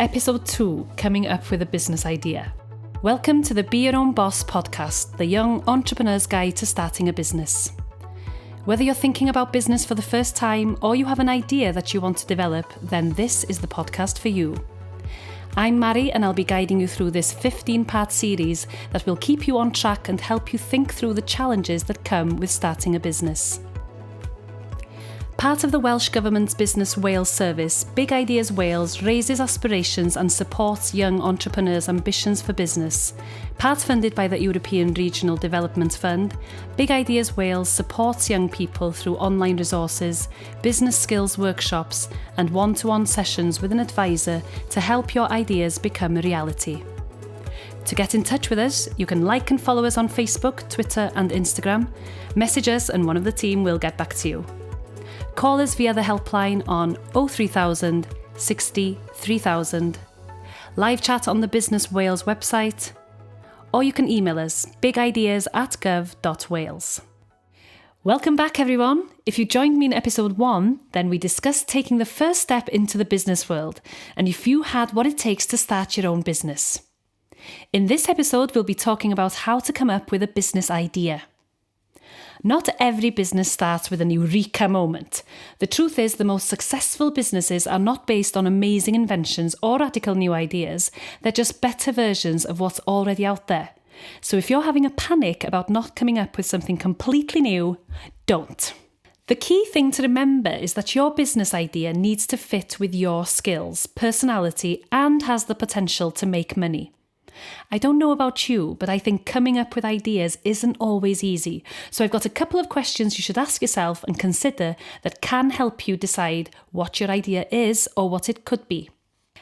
Episode 2, Coming Up with a Business Idea. Welcome to the Be Your Own Boss podcast, the young entrepreneur's guide to starting a business. Whether you're thinking about business for the first time or you have an idea that you want to develop, then this is the podcast for you. I'm Mari and I'll be guiding you through this 15-part series that will keep you on track and help you think through the challenges that come with starting a business. Part of the Welsh Government's Business Wales service, Big Ideas Wales raises aspirations and supports young entrepreneurs' ambitions for business. Part funded by the European Regional Development Fund, Big Ideas Wales supports young people through online resources, business skills workshops, and one-to-one sessions with an advisor to help your ideas become a reality. To get in touch with us, you can like and follow us on Facebook, Twitter, and Instagram. Message us and one of the team will get back to you. Call us via the helpline on 03000 60 3000, live chat on the Business Wales website, or you can email us bigideas@gov.wales. Welcome back everyone. If you joined me in episode 1, then we discussed taking the first step into the business world and if you had what it takes to start your own business. In this episode, we'll be talking about how to come up with a business idea. Not every business starts with an eureka moment. The truth is, the most successful businesses are not based on amazing inventions or radical new ideas. They're just better versions of what's already out there. So if you're having a panic about not coming up with something completely new, don't. The key thing to remember is that your business idea needs to fit with your skills, personality, and has the potential to make money. I don't know about you, but I think coming up with ideas isn't always easy. So I've got a couple of questions you should ask yourself and consider that can help you decide what your idea is or what it could be.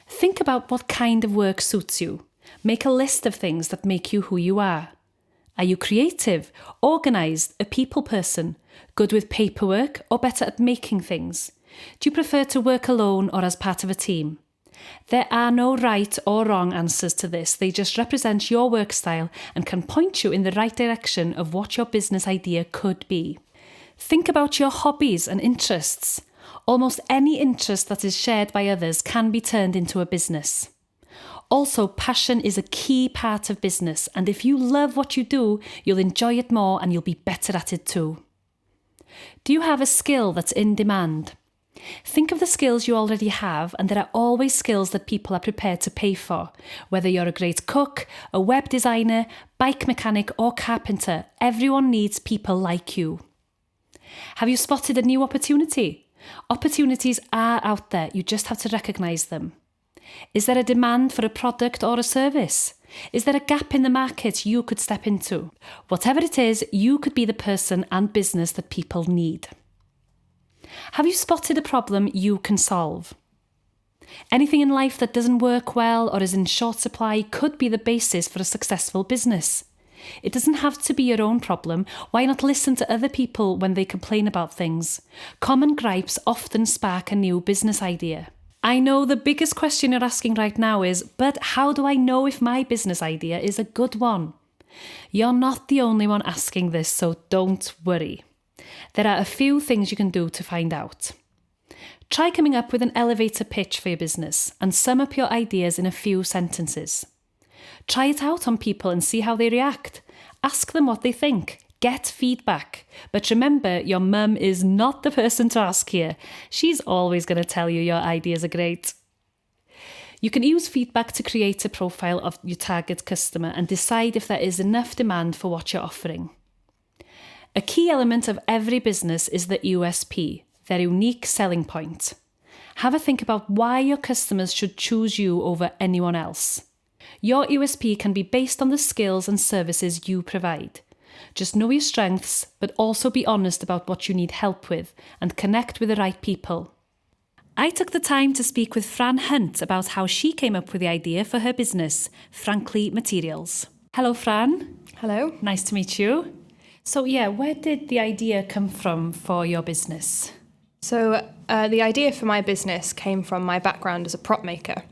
Think about what kind of work suits you. Make a list of things that make you who you are. Are you creative, organised, a people person, good with paperwork or better at making things? Do you prefer to work alone or as part of a team? There are no right or wrong answers to this. They just represent your work style and can point you in the right direction of what your business idea could be. Think about your hobbies and interests. Almost any interest that is shared by others can be turned into a business. Also, passion is a key part of business, and if you love what you do, you'll enjoy it more and you'll be better at it too. Do you have a skill that's in demand? Think of the skills you already have, and there are always skills that people are prepared to pay for. Whether you're a great cook, a web designer, bike mechanic or carpenter, everyone needs people like you. Have you spotted a new opportunity? Opportunities are out there, you just have to recognise them. Is there a demand for a product or a service? Is there a gap in the market you could step into? Whatever it is, you could be the person and business that people need. Have you spotted a problem you can solve? Anything in life that doesn't work well or is in short supply could be the basis for a successful business. It doesn't have to be your own problem. Why not listen to other people when they complain about things? Common gripes often spark a new business idea. I know the biggest question you're asking right now is, but how do I know if my business idea is a good one? You're not the only one asking this, so don't worry. There are a few things you can do to find out. Try coming up with an elevator pitch for your business and sum up your ideas in a few sentences. Try it out on people and see how they react. Ask them what they think. Get feedback. But remember, your mum is not the person to ask here. She's always going to tell you your ideas are great. You can use feedback to create a profile of your target customer and decide if there is enough demand for what you're offering. A key element of every business is the USP, their unique selling point. Have a think about why your customers should choose you over anyone else. Your USP can be based on the skills and services you provide. Just know your strengths, but also be honest about what you need help with and connect with the right people. I took the time to speak with Fran Hunt about how she came up with the idea for her business, Frankly Materials. Hello, Fran. Hello. Nice to meet you. So where did the idea come from for your business? So the idea for my business came from my background as a prop maker.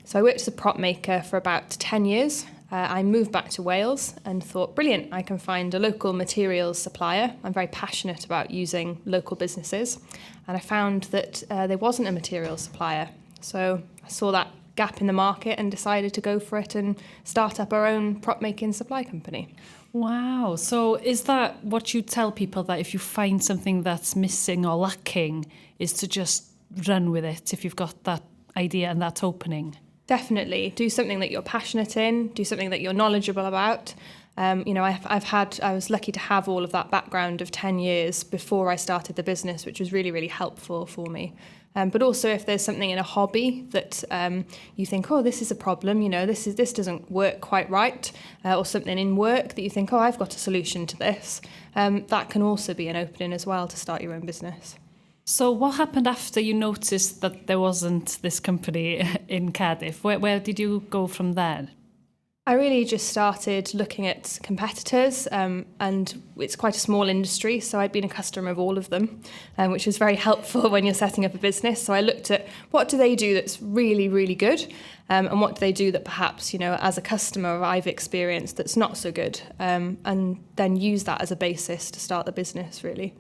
So I worked as a prop maker for about 10 years. I moved back to Wales and thought, brilliant, I can find a local materials supplier. I'm very passionate about using local businesses. And I found that there wasn't a materials supplier. So I saw that gap in the market and decided to go for it and start up our own prop making supply company. Wow. So is that what you tell people, that if you find something that's missing or lacking, is to just run with it if you've got that idea and that opening? Definitely. Do something that you're passionate in, do something that you're knowledgeable about. I was lucky to have all of that background of 10 years before I started the business, which was really, really helpful for me. But also if there's something in a hobby that you think, oh, this is a problem, this doesn't work quite right, or something in work that you think, oh, I've got a solution to this, that can also be an opening as well to start your own business. So what happened after you noticed that there wasn't this company in Cardiff? Where did you go from there? I really just started looking at competitors, and it's quite a small industry, so I'd been a customer of all of them, which was very helpful when you're setting up a business. So I looked at what do they do that's really, really good, and what do they do that perhaps, as a customer I've experienced that's not so good, and then use that as a basis to start the business, really.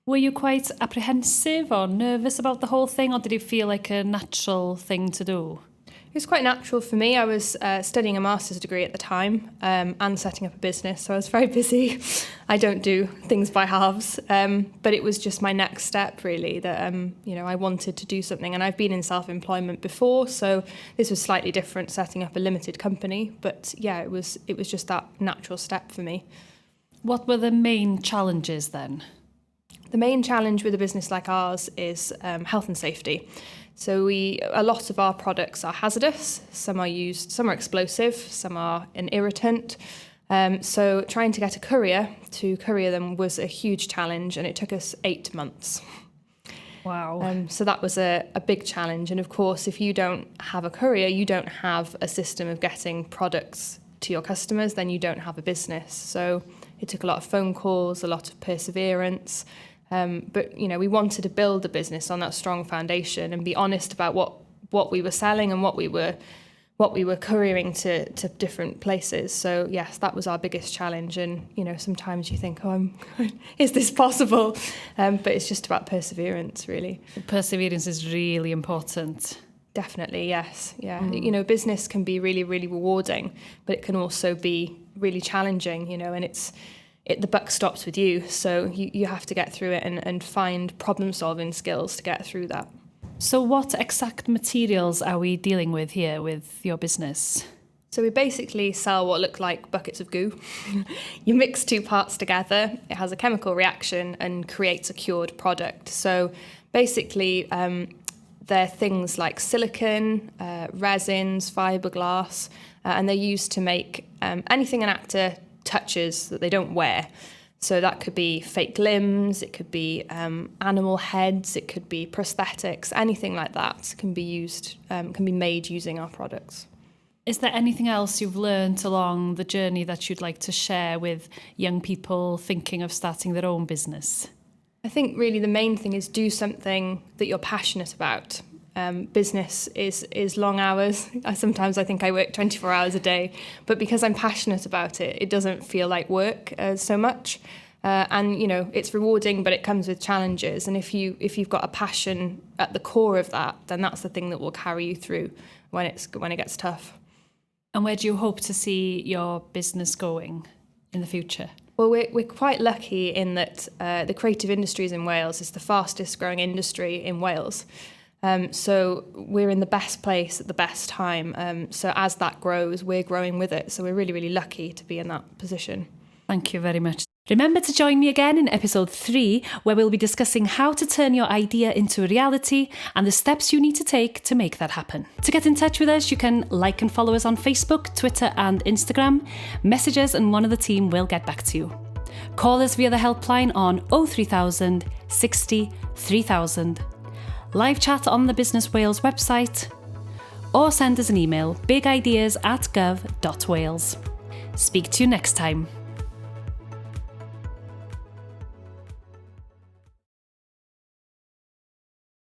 Were you quite apprehensive or nervous about the whole thing, or did it feel like a natural thing to do? It was quite natural for me. I was studying a master's degree at the time, and setting up a business, so I was very busy. I don't do things by halves, but it was just my next step, really, that I wanted to do something. And I've been in self-employment before, so this was slightly different, setting up a limited company. But yeah, it was just that natural step for me. What were the main challenges then? The main challenge with a business like ours is health and safety. So a lot of our products are hazardous. Some are explosive, some are an irritant. So trying to get a courier to courier them was a huge challenge, and it took us 8 months. Wow. So that was a big challenge. And of course, if you don't have a courier, you don't have a system of getting products to your customers, then you don't have a business. So it took a lot of phone calls, a lot of perseverance. But we wanted to build a business on that strong foundation and be honest about what we were selling and what we were couriering to different places. So yes, that was our biggest challenge. And sometimes you think, is this possible? But it's just about perseverance, really. Perseverance is really important. Definitely, yes. Yeah. Business can be really, really rewarding, but it can also be really challenging, and the buck stops with you, so you have to get through it and find problem-solving skills to get through that. So what exact materials are we dealing with here with your business? So we basically sell what look like buckets of goo. You mix two parts together, it has a chemical reaction and creates a cured product. So basically they're things like silicone, resins, fiberglass, and they're used to make anything an actor touches that they don't wear. So that could be fake limbs, it could be animal heads, it could be prosthetics, anything like that can be made using our products. Is there anything else you've learned along the journey that you'd like to share with young people thinking of starting their own business? I think really the main thing is do something that you're passionate about. Business is long hours. Sometimes I think I work 24 hours a day, but because I'm passionate about it, it doesn't feel like work so much. And it's rewarding, but it comes with challenges. And if you've got a passion at the core of that, then that's the thing that will carry you through when it gets tough. And where do you hope to see your business going in the future? Well, we're quite lucky in that the creative industries in Wales is the fastest growing industry in Wales. So we're in the best place at the best time. So as that grows, we're growing with it. So we're really, really lucky to be in that position. Thank you very much. Remember to join me again in episode 3, where we'll be discussing how to turn your idea into a reality and the steps you need to take to make that happen. To get in touch with us, you can like and follow us on Facebook, Twitter and Instagram. Message us and one of the team will get back to you. Call us via the helpline on 03000 60 3000. Live chat on the Business Wales website, or send us an email, bigideas@gov.wales. Speak to you next time.